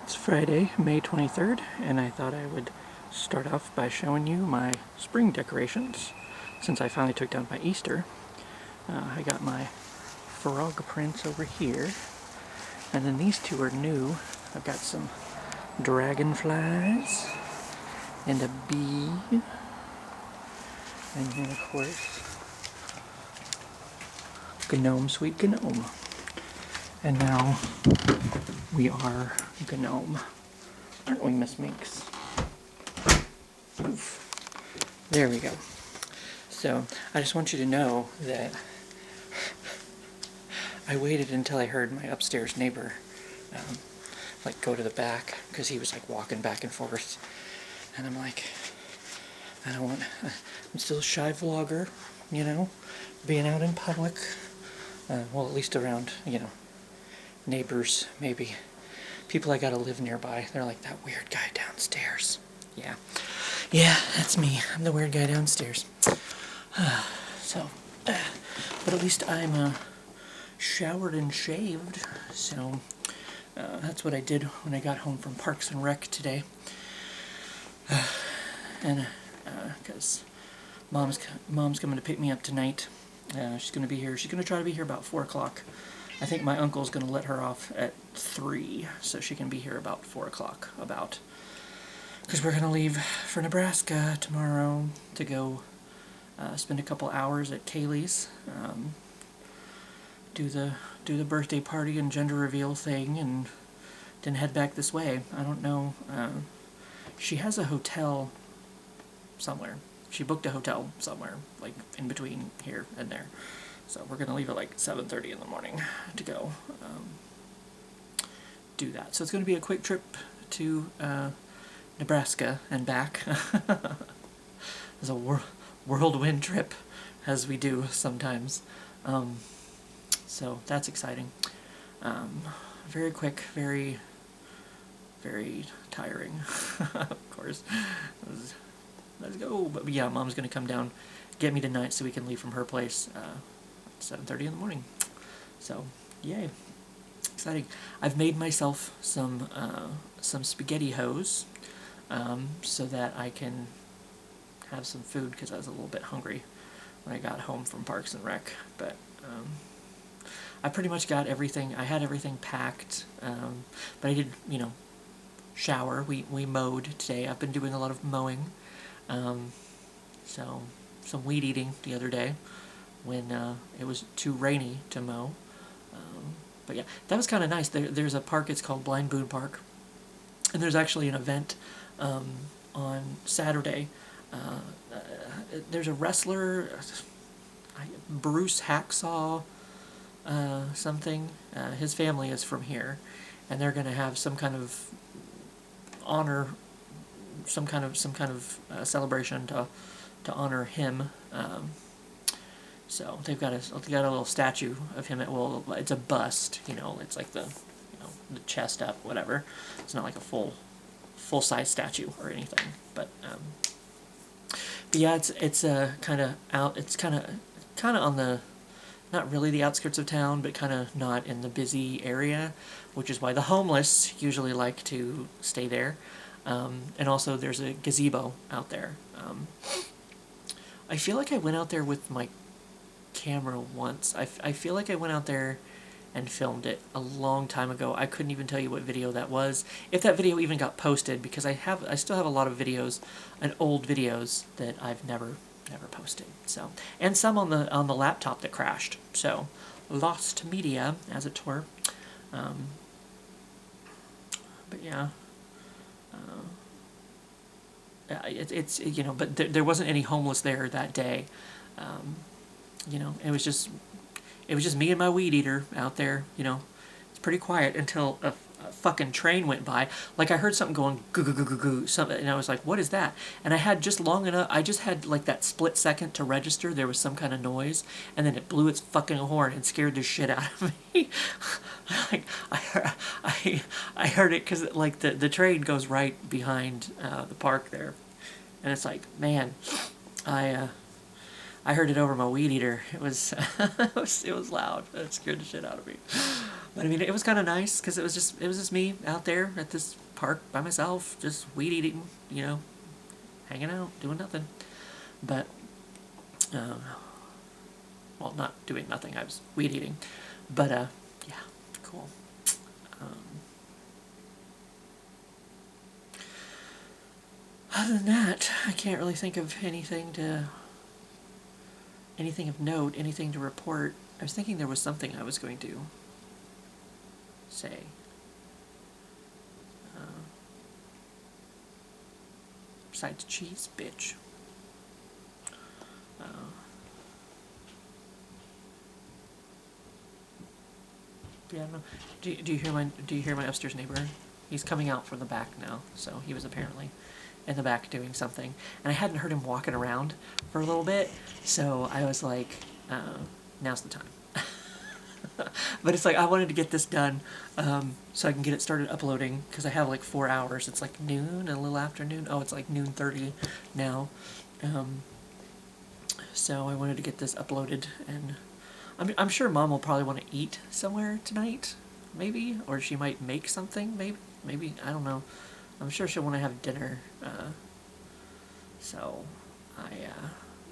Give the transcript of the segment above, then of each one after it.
It's Friday, May 23rd, and I thought I would start off by showing you my spring decorations. Since I finally took down my Easter, I got my frog prints over here, and then these two are new. I've got some dragonflies and a bee, and then of course Gnome, Sweet Gnome. And now we are Gnome. Aren't we, Miss Minx? Oof. There we go. So, I just want you to know that I waited until I heard my upstairs neighbor like go to the back, because he was like walking back and forth. And I'm like, I don't want, I'm still a shy vlogger, you know, being out in public. Well, at least around, you know, neighbors, maybe. People I gotta live nearby. They're like, that weird guy downstairs. Yeah. Yeah, that's me. I'm the weird guy downstairs. So, but at least I'm showered and shaved. So, that's what I did when I got home from Parks and Rec today. And, because mom's coming to pick me up tonight. She's going to be here. She's going to try to be here about 4 o'clock. I think my uncle's going to let her off at 3, so she can be here about 4 o'clock, about. Because we're going to leave for Nebraska tomorrow to go spend a couple hours at Kaylee's, do the birthday party and gender reveal thing, and then head back this way. I don't know. She has a hotel somewhere. She booked a hotel somewhere, like in between here and there. So we're going to leave at like 7:30 in the morning to go do that. So it's going to be a quick trip to Nebraska and back. It's a whirlwind trip, as we do sometimes. So that's exciting. Very quick, very, very tiring, of course. Let's go. But yeah, Mom's going to come down, get me tonight so we can leave from her place 7:30 in the morning. So, yay. Exciting. I've made myself some spaghetti hos so that I can have some food, because I was a little bit hungry when I got home from Parks and Rec. But I pretty much got everything. I had everything packed, but I did, you know, shower. We mowed today. I've been doing a lot of mowing. So some weed eating the other day when it was too rainy to mow. But yeah, that was kind of nice. There's a park, it's called Blind Boon Park, and there's actually an event on Saturday. There's a wrestler, Bruce Hacksaw something. His family is from here, and they're going to have some kind of honor, some kind of celebration to honor him. So they've got a little statue of him. It's a bust, you know. It's like the chest up, whatever. It's not like a full size statue or anything. But yeah, it's kind of out. It's kind of on the, not really the outskirts of town, but kind of not in the busy area, which is why the homeless usually like to stay there. And also there's a gazebo out there. I feel like I went out there with my camera once. I feel like I went out there and filmed it a long time ago. I couldn't even tell you what video that was, if that video even got posted, because I still have a lot of videos and old videos that I've never posted. So, and some on the laptop that crashed. So, lost media, as it were. But yeah. It's you know, but there wasn't any homeless there that day. You know, it was just me and my weed eater out there. You know, it's pretty quiet until a fucking train went by. Like, I heard something going goo goo goo goo goo something, and I was like, what is that? And I had just long enough. I just had like that split second to register there was some kind of noise, and then it blew its fucking horn and scared the shit out of me. Like, I heard it because like the train goes right behind the park there, and it's like, man, I heard it over my weed eater. It was it was loud. It scared the shit out of me. But I mean, it was kind of nice because it was just me out there at this park by myself, just weed eating, you know, hanging out, doing nothing. But well, not doing nothing. I was weed eating. But yeah, cool. Um, Other than that, I can't really think of anything of note, anything to report. I was thinking there was something I was going to say. Besides cheese, bitch. Yeah, I don't know. Do you hear my upstairs neighbor? He's coming out from the back now, so he was apparently in the back doing something, and I hadn't heard him walking around for a little bit, so I was like, now's the time. But it's like I wanted to get this done so I can get it started uploading because I have like 4 hours. It's like noon and a little afternoon. Oh, it's like noon 30 now. So I wanted to get this uploaded, and I'm sure Mom will probably want to eat somewhere tonight, maybe, or she might make something, maybe I don't know. I'm sure she'll want to have dinner. So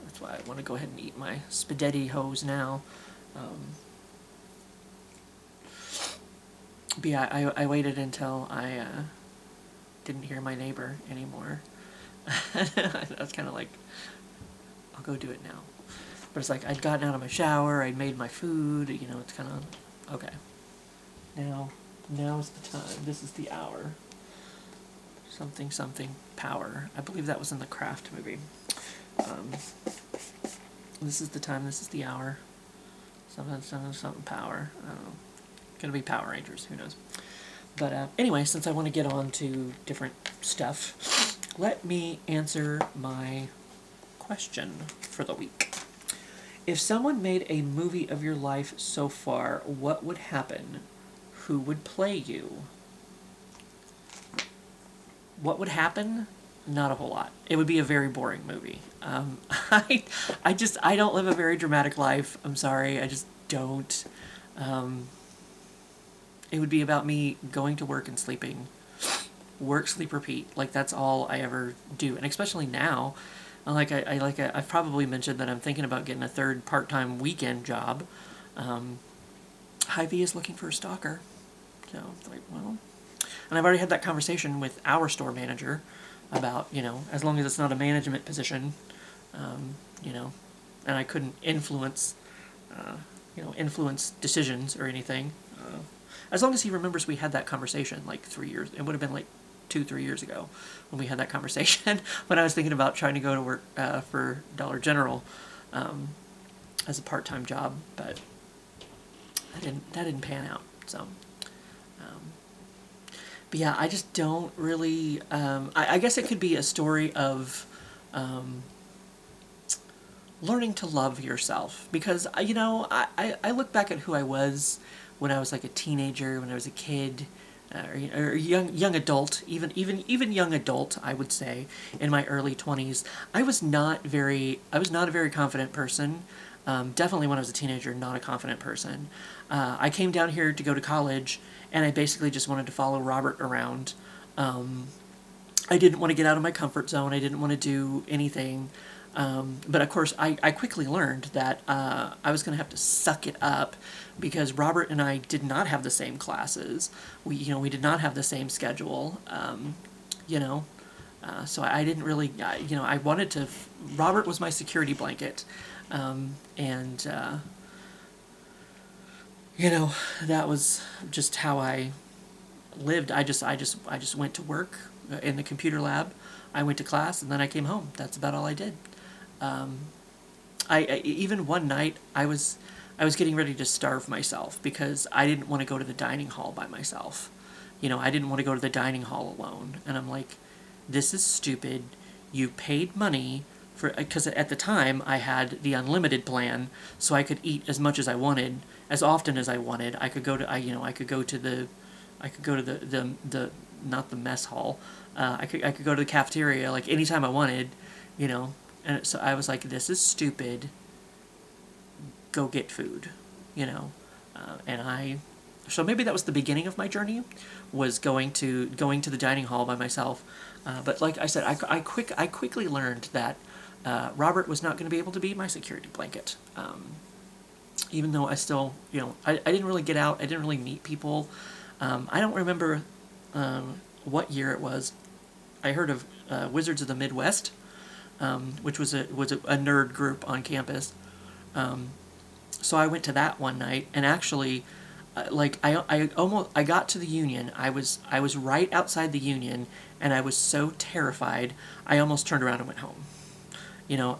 that's why I want to go ahead and eat my spaghetti hose now. But yeah, I waited until I didn't hear my neighbor anymore. I was kind of like, I'll go do it now. But it's like I'd gotten out of my shower, I'd made my food, you know, it's kind of, okay. Now is the time. This is the hour. Something power. I believe that was in the Craft movie. This is the time, this is the hour. Something power. I don't know. Gonna be Power Rangers, who knows. But anyway, since I want to get on to different stuff, let me answer my question for the week. If someone made a movie of your life so far, what would happen? Who would play you? What would happen? Not a whole lot. It would be a very boring movie. I don't live a very dramatic life. I'm sorry, I just don't. It would be about me going to work and sleeping. Work, sleep, repeat. Like, that's all I ever do. And especially now, I've probably mentioned that I'm thinking about getting a third part-time weekend job. Hy-Vee is looking for a stalker. So, it's like, well... And I've already had that conversation with our store manager about, you know, as long as it's not a management position, you know, and I couldn't influence decisions or anything. As long as he remembers we had that conversation like 3 years, it would have been like 2-3 years ago when we had that conversation when I was thinking about trying to go to work for Dollar General as a part-time job, but that didn't pan out. So, but yeah, I just don't really. I guess it could be a story of learning to love yourself, because you know, I look back at who I was when I was like a teenager, when I was a kid, or young adult, even young adult, I would say, in my early 20s. I was not a very confident person. Definitely when I was a teenager, not a confident person. I came down here to go to college, and I basically just wanted to follow Robert around. I didn't want to get out of my comfort zone. I didn't want to do anything. But of course, I quickly learned that I was going to have to suck it up, because Robert and I did not have the same classes. We did not have the same schedule. So I didn't really, I wanted to. Robert was my security blanket, and that was just how I lived. I just went to work in the computer lab. I went to class, and then I came home. That's about all I did. I even one night I was getting ready to starve myself because I didn't want to go to the dining hall by myself. I didn't want to go to the dining hall alone. And I'm like, this is stupid. You paid money for, because at the time I had the unlimited plan, so I could eat as much as I wanted, as often as I wanted. I could go to the not the mess hall. I could go to the cafeteria like anytime I wanted, And so I was like, this is stupid. Go get food, And So maybe that was the beginning of my journey, was going to the dining hall by myself. But like I said, I quickly learned that Robert was not going to be able to be my security blanket. Even though I still, I didn't really get out. I didn't really meet people. I don't remember what year it was. I heard of Wizards of the Midwest, which was a nerd group on campus. So I went to that one night, and actually, I got to the Union. I was right outside the Union, and I was so terrified. I almost turned around and went home.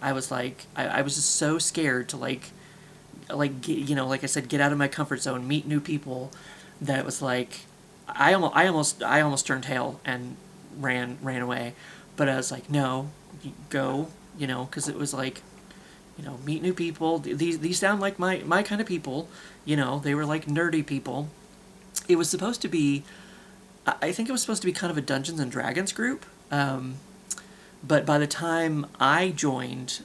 I was like, I was just so scared to like like I said, get out of my comfort zone, meet new people, that it was like, I almost turned tail and ran away. But I was like, no, go, because it was like, meet new people. These sound like my kind of people. They were like nerdy people. It was supposed to be, I think it was supposed to be kind of a Dungeons and Dragons group. But by the time I joined,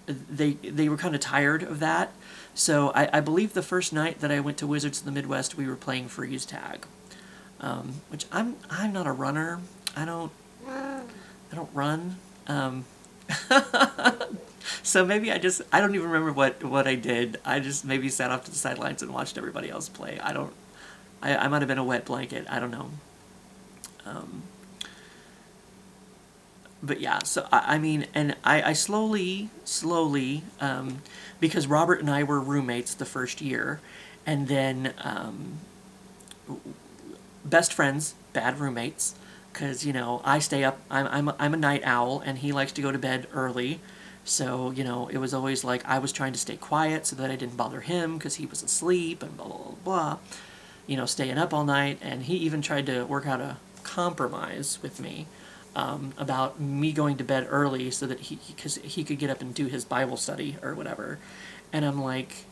they were kind of tired of that. So I believe the first night that I went to Wizards of the Midwest, we were playing freeze tag, which I'm not a runner. I don't run. So maybe I don't even remember what I did. I just maybe sat off to the sidelines and watched everybody else play. I might have been a wet blanket. I don't know. But yeah, so I mean, and I slowly, because Robert and I were roommates the first year, and then best friends, bad roommates, because I stay up. I'm a night owl, and he likes to go to bed early. So it was always like I was trying to stay quiet so that I didn't bother him because he was asleep and blah blah blah blah. Staying up all night, and he even tried to work out a compromise with me. About me going to bed early so that because he could get up and do his Bible study or whatever, and I'm like,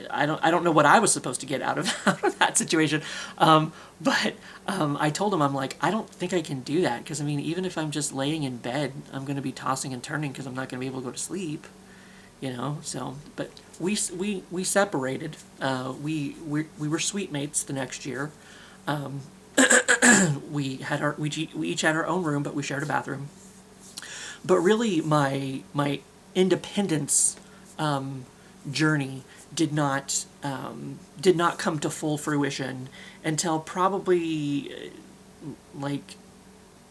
I don't know what I was supposed to get out of that situation, but I told him, I'm like, I don't think I can do that, because I mean, even if I'm just laying in bed, I'm going to be tossing and turning because I'm not going to be able to go to sleep, So, but we separated. We were suite mates the next year. We each had our own room, but we shared a bathroom. But really, my independence journey did not come to full fruition until probably like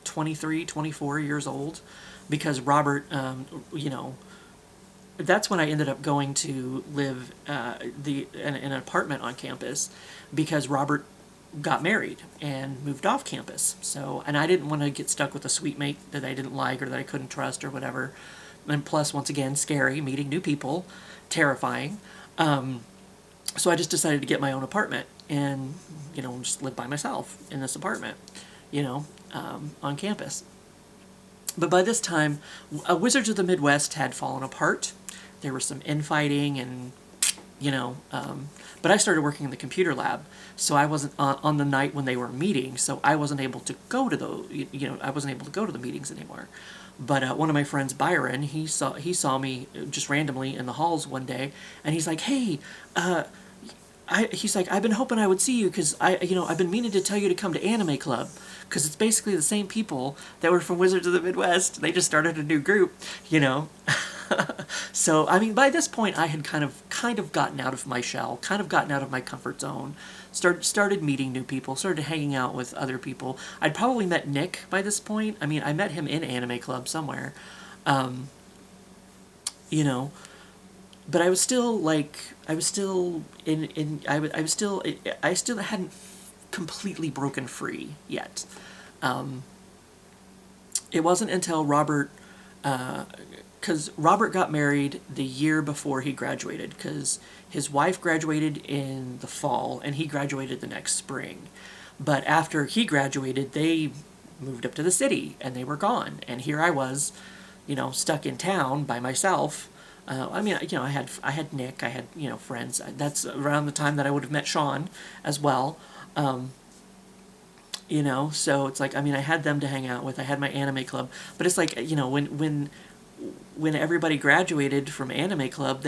23, 24 years old, because Robert, that's when I ended up going to live in an apartment on campus, because Robert got married and moved off campus. So, and I didn't want to get stuck with a suite mate that I didn't like or that I couldn't trust or whatever. And plus, once again, scary, meeting new people, terrifying. So I just decided to get my own apartment and, just live by myself in this apartment, on campus. But by this time, Wizards of the Midwest had fallen apart. There was some infighting and, but I started working in the computer lab, so I wasn't on the night when they were meeting, so I wasn't able to go to the meetings anymore. But one of my friends, Byron, he saw me just randomly in the halls one day, and he's like, "Hey, he's like, I've been hoping I would see you because I've been meaning to tell you to come to Anime Club, because it's basically the same people that were from Wizards of the Midwest. They just started a new group, So, I mean, by this point, I had kind of gotten out of my shell, kind of gotten out of my comfort zone, started meeting new people, started hanging out with other people. I'd probably met Nick by this point. I mean, I met him in Anime Club somewhere, but I was still I still hadn't completely broken free yet. It wasn't until Robert, because Robert got married the year before he graduated, because his wife graduated in the fall and he graduated the next spring. But after he graduated, they moved up to the city and they were gone. And here I was, stuck in town by myself. I mean, I had Nick, I had, friends. That's around the time that I would have met Sean as well. So it's like, I mean, I had them to hang out with. I had my anime club. But it's like, when everybody graduated from anime club,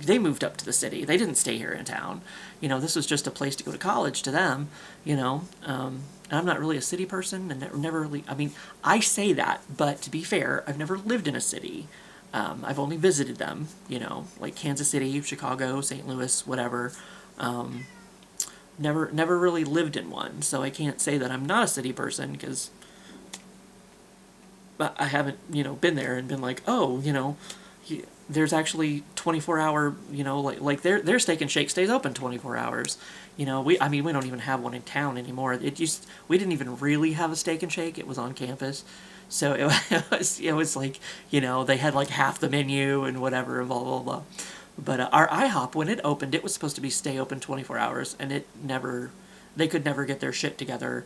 they moved up to the city. They didn't stay here in town. You know, this was just a place to go to college to them, you know. And I'm not really a city person, and never really, I mean, I say that, but to be fair, I've never lived in a city. I've only visited them, you know, like Kansas City, Chicago, St. Louis, whatever. Never really lived in one, so I can't say that I'm not a city person, because I haven't, you know, been there and been like, oh, you know, there's actually 24-hour, you know, like their Steak and Shake stays open 24 hours. You know, we don't even have one in town anymore. We didn't even really have a Steak and Shake. It was on campus. So it was like, you know, they had like half the menu and whatever, and blah, blah, blah. But our IHOP, when it opened, it was supposed to stay open 24 hours, and they could never get their shit together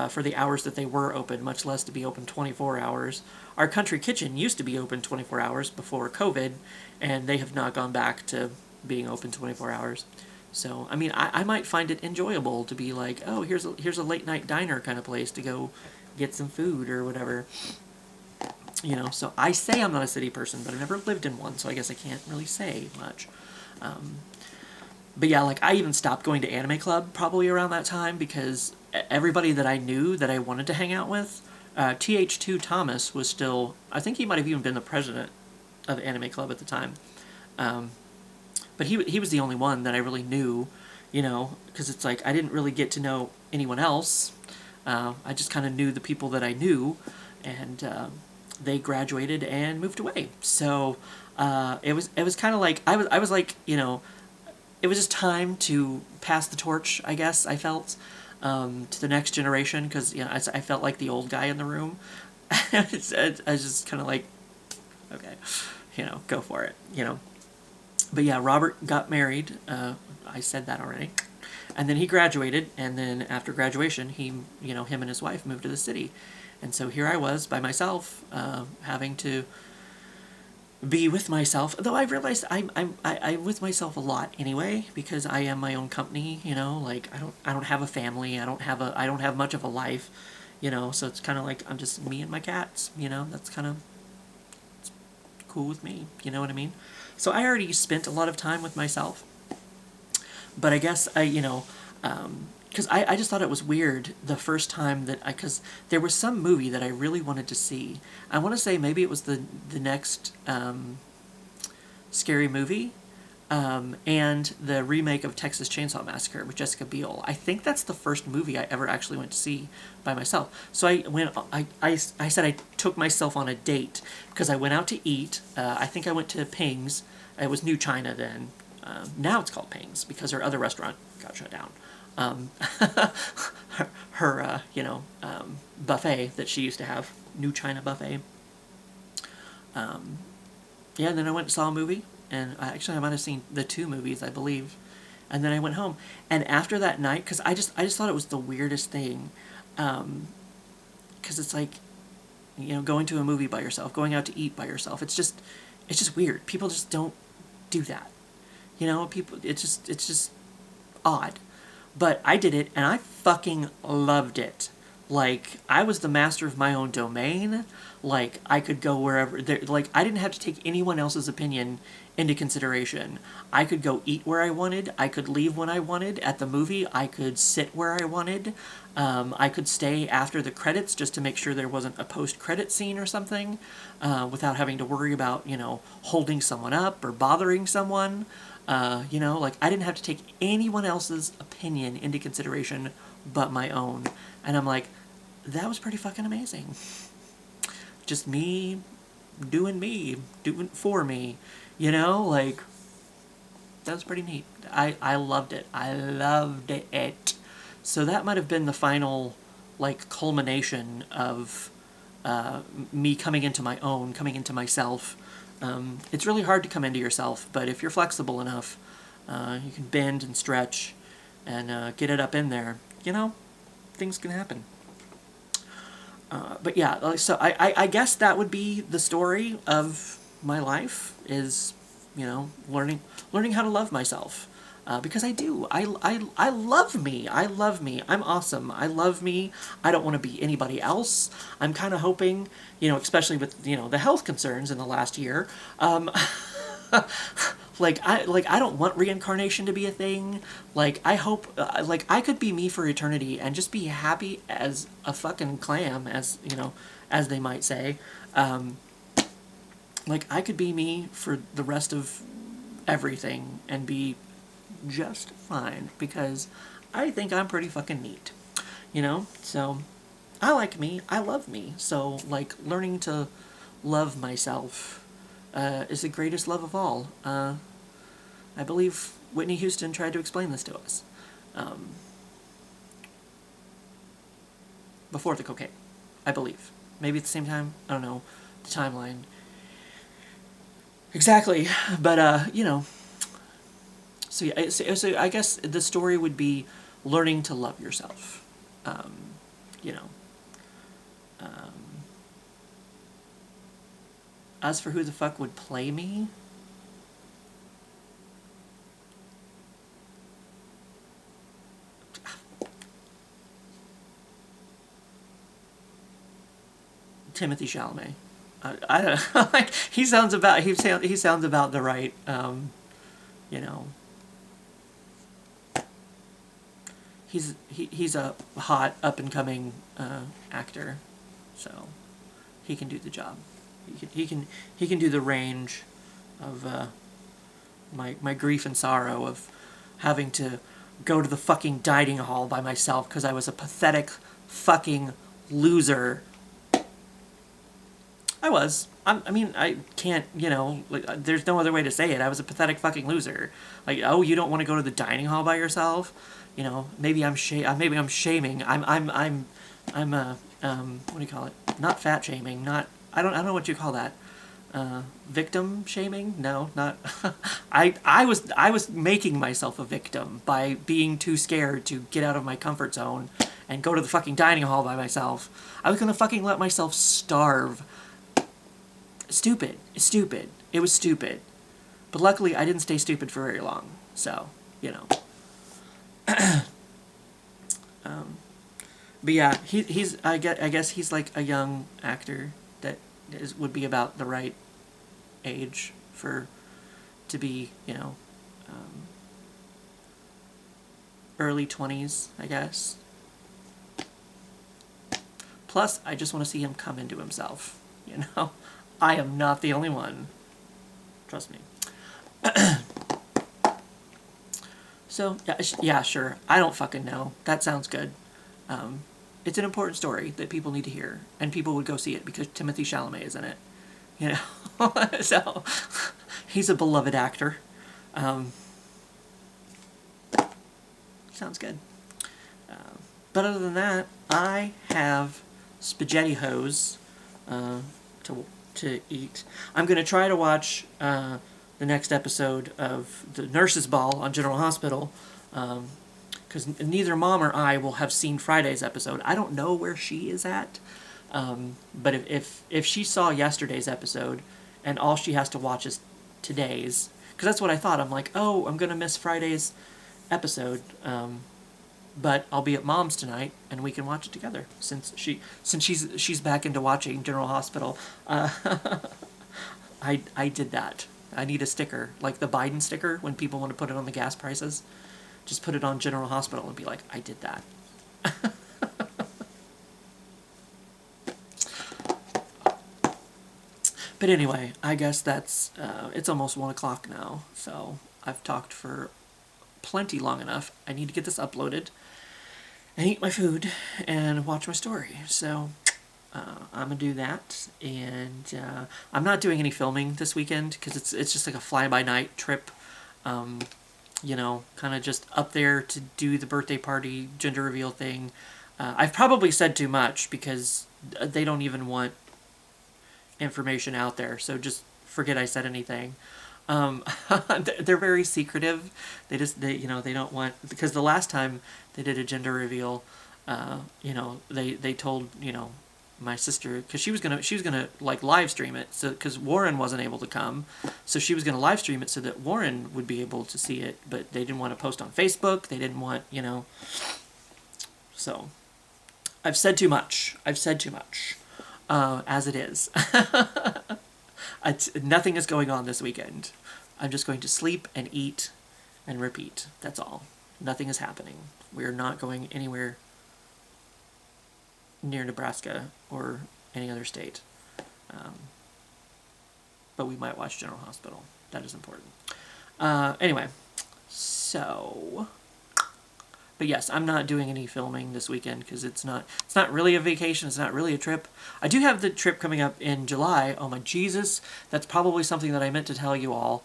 for the hours that they were open, much less to be open 24 hours. Our Country Kitchen used to be open 24 hours before COVID, and they have not gone back to being open 24 hours. So, I mean, I might find it enjoyable to be like, oh, here's a late night diner kind of place to go get some food or whatever. You know, so I say I'm not a city person, but I've never lived in one, so I guess I can't really say much. But yeah, like, I even stopped going to Anime Club probably around that time, because everybody that I knew that I wanted to hang out with, TH2 Thomas was still, I think he might have even been the president of Anime Club at the time. But he was the only one that I really knew, you know, because it's like I didn't really get to know anyone else. I just kind of knew the people that I knew, and they graduated and moved away. So it was kind of like I was like, you know, it was just time to pass the torch, I guess. I felt to the next generation, because, you know, I felt like the old guy in the room. I was just kind of like, okay, you know, go for it, you know. But yeah, Robert got married. I said that already. And then he graduated, and then after graduation, him and his wife moved to the city. And so here I was by myself, having to be with myself. Though I realized I'm with myself a lot anyway, because I am my own company. You know, like I don't have a family. I don't have much of a life. You know, so it's kind of like I'm just me and my cats. You know, that's kind of cool with me. You know what I mean? So I already spent a lot of time with myself. But I guess because I just thought it was weird the first time because there was some movie that I really wanted to see. I want to say maybe it was the next Scary Movie, and the remake of Texas Chainsaw Massacre with Jessica Biel. I think that's the first movie I ever actually went to see by myself. So I said I took myself on a date, because I went out to eat. I think I went to Ping's. It was New China then. Now it's called Ping's, because her other restaurant got shut down. Her buffet that she used to have, New China buffet. Yeah, and then I went and saw a movie, and I might have seen the 2 movies, I believe, and then I went home. And after that night, because I just thought it was the weirdest thing, because it's like, you know, going to a movie by yourself, going out to eat by yourself. It's just weird. People just don't do that. You know, it's just odd. But I did it, and I fucking loved it. Like, I was the master of my own domain. Like, I could go wherever. Like, I didn't have to take anyone else's opinion into consideration. I could go eat where I wanted. I could leave when I wanted. At the movie, I could sit where I wanted. I could stay after the credits just to make sure there wasn't a post-credit scene or something, without having to worry about, you know, holding someone up or bothering someone. You know, like, I didn't have to take anyone else's opinion into consideration but my own. And I'm like, that was pretty fucking amazing. Just me doing for me, you know, like, that was pretty neat. I loved it. I loved it. So that might have been the final, like, culmination of me coming into my own, coming into myself. It's really hard to come into yourself, but if you're flexible enough, you can bend and stretch and get it up in there. You know, things can happen. But yeah, so I guess that would be the story of my life, is, you know, learning how to love myself. Because I do. I love me. I love me. I'm awesome. I love me. I don't want to be anybody else. I'm kind of hoping, you know, especially with, you know, the health concerns in the last year, I don't want reincarnation to be a thing. Like, I hope, like, I could be me for eternity and just be happy as a fucking clam, as, you know, as they might say. Like, I could be me for the rest of everything and be just fine, because I think I'm pretty fucking neat, you know? So, I like me, I love me, so, like, learning to love myself is the greatest love of all. I believe Whitney Houston tried to explain this to us. Before the cocaine, I believe. Maybe at the same time, I don't know the timeline exactly, but, you know, so, yeah, so I guess the story would be learning to love yourself, you know. As for who the fuck would play me, Timothy Chalamet. I don't know, like, he sounds about the right, you know. He's a hot up and coming actor, so he can do the job. He can do the range of my grief and sorrow of having to go to the fucking dining hall by myself because I was a pathetic fucking loser. I was. I mean, I can't, you know, like, there's no other way to say it. I was a pathetic fucking loser. Like, oh, you don't want to go to the dining hall by yourself? You know, maybe I'm shaming. I'm what do you call it? Not fat shaming. Not, I don't know what you call that. Victim shaming? No, not. I was making myself a victim by being too scared to get out of my comfort zone and go to the fucking dining hall by myself. I was gonna fucking let myself starve. Stupid. It was stupid. But luckily, I didn't stay stupid for very long. So, you know. But yeah, he's I guess he's like a young actor that would be about the right age to be, you know, early 20s, I guess. Plus, I just want to see him come into himself, you know. I am not the only one. Trust me. So, yeah, sure. I don't fucking know. That sounds good. It's an important story that people need to hear, and people would go see it because Timothy Chalamet is in it. You know? So, he's a beloved actor. Sounds good. But other than that, I have spaghetti hose to eat. I'm going to try to watch the next episode of The Nurse's Ball on General Hospital, because neither Mom or I will have seen Friday's episode. I don't know where she is at, but if she saw yesterday's episode and all she has to watch is today's, because that's what I thought. I'm like, oh, I'm going to miss Friday's episode, but I'll be at Mom's tonight and we can watch it together since she's back into watching General Hospital. I did that. I need a sticker, like the Biden sticker when people want to put it on the gas prices. Just put it on General Hospital and be like, I did that. But anyway, I guess that's, it's almost 1 o'clock now, so I've talked for plenty long enough. I need to get this uploaded and eat my food and watch my story. So I'm gonna do that, and I'm not doing any filming this weekend because it's just like a fly-by-night trip. You know, kind of just up there to do the birthday party gender reveal thing. I've probably said too much because they don't even want information out there, so just forget I said anything. They're very secretive. They don't want, because the last time they did a gender reveal, you know, they told, you know, my sister, because she was gonna like live stream it, so because Warren wasn't able to come, so she was gonna live stream it so that Warren would be able to see it, but they didn't want to post on Facebook. They didn't want, you know. So I've said too much. As it is. Nothing is going on this weekend. I'm just going to sleep and eat and repeat. That's all. Nothing is happening. We're not going anywhere near Nebraska or any other state. But we might watch General Hospital. That is important. Anyway, so... But yes, I'm not doing any filming this weekend because it's not really a vacation. It's not really a trip. I do have the trip coming up in July. Oh my Jesus, that's probably something that I meant to tell you all.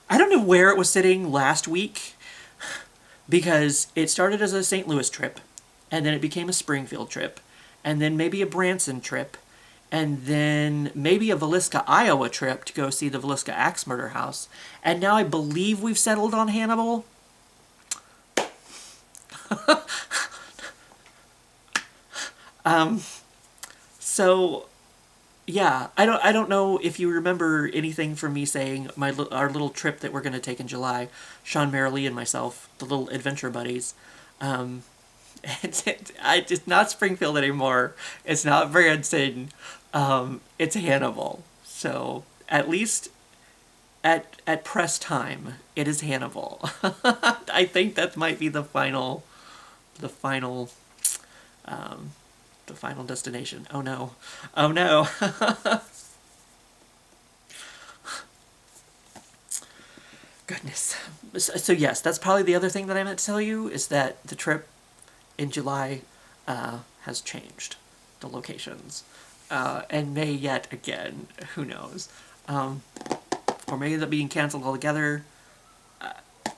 I don't know where it was sitting last week because it started as a St. Louis trip and then it became a Springfield trip and then maybe a Branson trip and then maybe a Villisca, Iowa trip to go see the Villisca Axe Murder House. And now I believe we've settled on Hannibal. So, yeah, I don't know if you remember anything from me saying our little trip that we're going to take in July, Sean Merrilee and myself, the little adventure buddies. It's not Springfield anymore. It's not Branson. It's Hannibal. So at least at press time, it is Hannibal. I think that might be the final destination. Oh no. Oh no. Goodness. So yes, that's probably the other thing that I meant to tell you is that the trip in July has changed the locations and may yet again, who knows, or may end up being canceled altogether.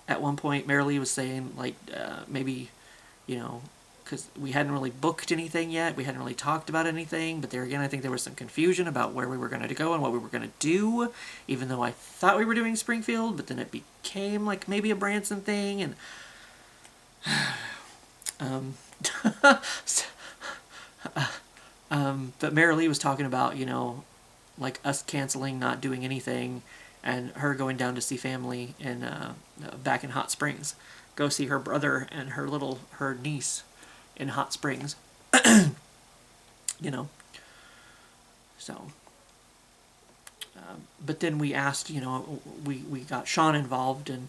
At one point Marilee was saying like maybe, you know, because we hadn't really booked anything yet, we hadn't really talked about anything, but there again I think there was some confusion about where we were going to go and what we were going to do, even though I thought we were doing Springfield, but then it became like maybe a Branson thing, and but Marilee was talking about, you know, like us canceling, not doing anything, and her going down to see family in back in Hot Springs, go see her brother and her niece in Hot Springs. You know, so but then we asked, you know, we got Sean involved, and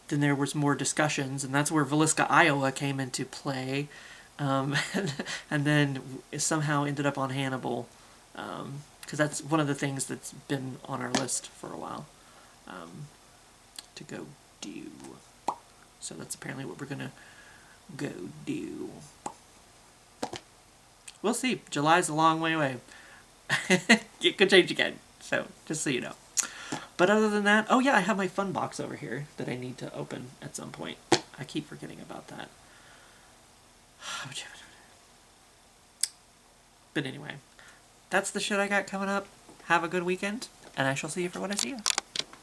then there was more discussions, and that's where Villisca, Iowa came into play, and then it somehow ended up on Hannibal, because that's one of the things that's been on our list for a while to go do. So that's apparently what we're gonna go do. We'll see. July's a long way away. It could change again, so just so you know. But other than that, oh yeah, I have my fun box over here that I need to open at some point. I keep forgetting about that. But anyway, that's the shit I got coming up. Have a good weekend, and I shall see you for when I see you.